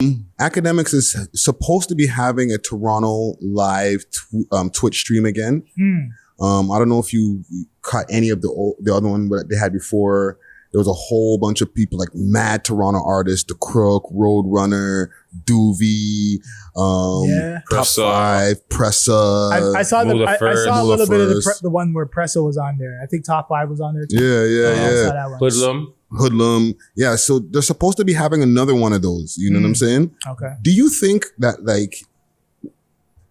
Akademiks is supposed to be having a Toronto live Twitch stream again. I don't know if you caught any of the other one that they had before. There was a whole bunch of people, like mad Toronto artists, The Crook, Roadrunner, Doovie, Top 5, Pressa. I saw a little bit of the one where Pressa was on there. I think Top 5 was on there too. Yeah. I saw that one. Hoodlum. Yeah, so they're supposed to be having another one of those. You know what I'm saying? Okay. Do you think that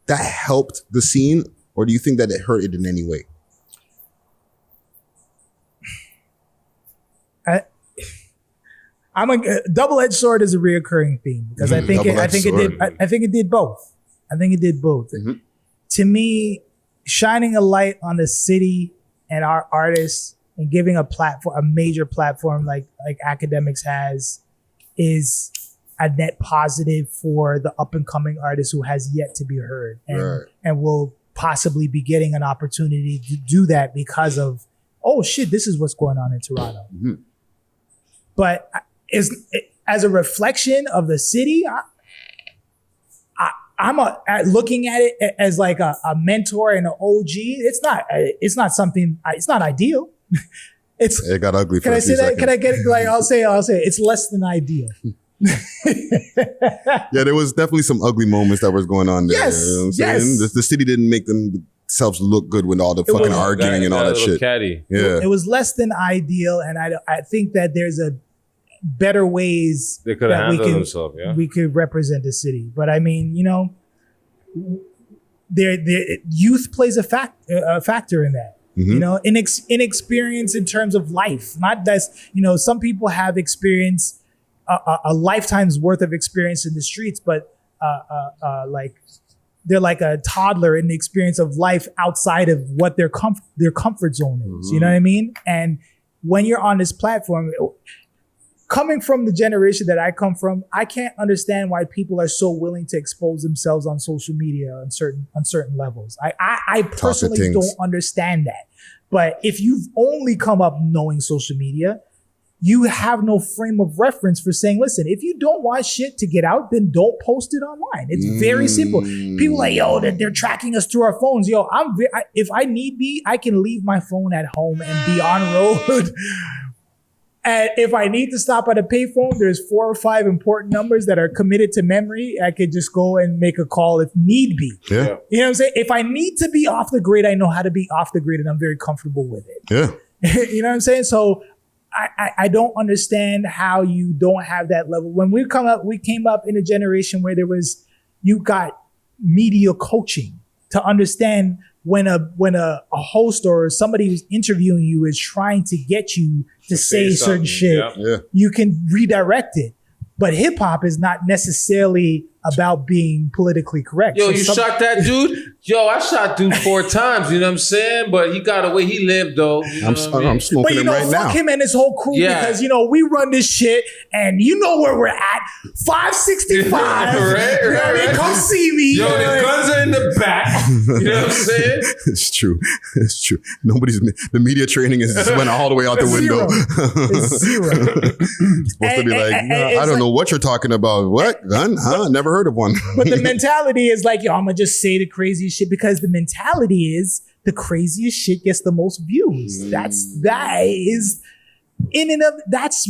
that helped the scene, or do you think that it hurt it in any way? I'm a double-edged sword is a reoccurring theme because I think it did both. Mm-hmm. To me, shining a light on the city and our artists and giving a major platform like Akademiks has, is a net positive for the up and coming artist who has yet to be heard and will possibly be getting an opportunity to do that because of, oh shit, this is what's going on in Toronto. Mm-hmm. But as a reflection of the city, I'm looking at it as like a mentor and an OG. It's not something. It's not ideal. It got ugly. Can I say that? Can I get it? Like I'll say it's less than ideal. Yeah, there was definitely some ugly moments that was going on there. Yes, you know what I'm saying? The city didn't make themselves look good with all the fucking arguing and all that shit. Caddy. Yeah, it was less than ideal, and I think that there's a better ways they could have handled themselves. Yeah, we could represent the city, but I mean, you know, youth plays a factor in that. Mm-hmm. You know, inexperience in terms of life. Not that, you know, some people have experience a lifetime's worth of experience in the streets, but like they're like a toddler in the experience of life outside of what their comfort zone is. Mm-hmm. You know what I mean? And when you're on this platform, coming from the generation that I come from, I can't understand why people are so willing to expose themselves on social media on certain levels. I personally don't understand that. But if you've only come up knowing social media, you have no frame of reference for saying, listen, if you don't want shit to get out, then don't post it online. It's very simple. People are like, yo, they're tracking us through our phones. Yo, if I need be, I can leave my phone at home and be on road. And if I need to stop at a payphone, there's 4 or 5 important numbers that are committed to memory. I could just go and make a call if need be. Yeah. You know what I'm saying? If I need to be off the grid, I know how to be off the grid and I'm very comfortable with it. Yeah. You know what I'm saying? So I don't understand how you don't have that level. When we came up in a generation where you got media coaching to understand when a host or somebody who's interviewing you is trying to get you to say certain shit, you can redirect it. But hip hop is not necessarily about being politically correct. Yo, shot that dude? Yo, I shot dude 4 times, you know what I'm saying? But he got away, he lived though. You know I'm smoking him right now. Fuck him and his whole crew because, you know, we run this shit and you know where we're at. 565. Right. I mean, come see me. Yo, the guns are in the back. You know what I'm saying? It's true. The media training went all the way out the window. It's zero. It's supposed to be like, I don't know what you're talking about. What? Gun? Huh? Never heard of one. But the mentality is like, yo, I'm going to just say the craziest shit because the mentality is the craziest shit gets the most views. That's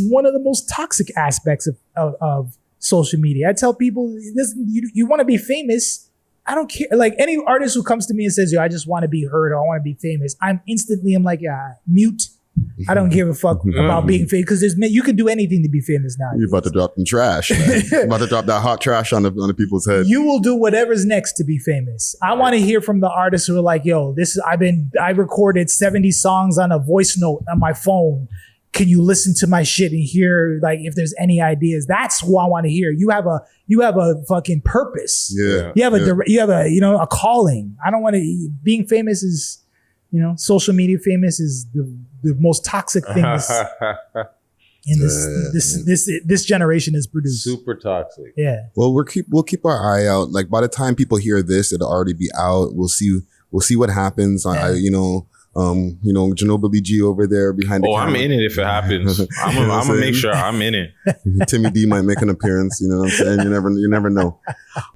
one of the most toxic aspects of social media. I tell people, listen, you want to be famous. I don't care. Like any artist who comes to me and says, yo, I just want to be heard or I want to be famous. I'm like, yeah, mute. I don't give a fuck about being famous because you can do anything to be famous now. You're about to drop some trash. You're about to drop that hot trash on the people's head. You will do whatever's next to be famous. I want to hear from the artists who are like, yo, I recorded 70 songs on a voice note on my phone. Can you listen to my shit and hear like if there's any ideas? That's what I want to hear. You have a fucking purpose. Yeah. You have a calling. I don't want to. Being famous is, you know, social media famous is the most toxic things in this generation is produced. Super toxic. Yeah. Well, we'll keep our eye out. Like by the time people hear this, it'll already be out. We'll see what happens. Yeah. You know, Ginobili G over there behind the camera. I'm in it if it happens. I'm gonna make sure I'm in it. Timmy D might make an appearance. You know what I'm saying? You never know.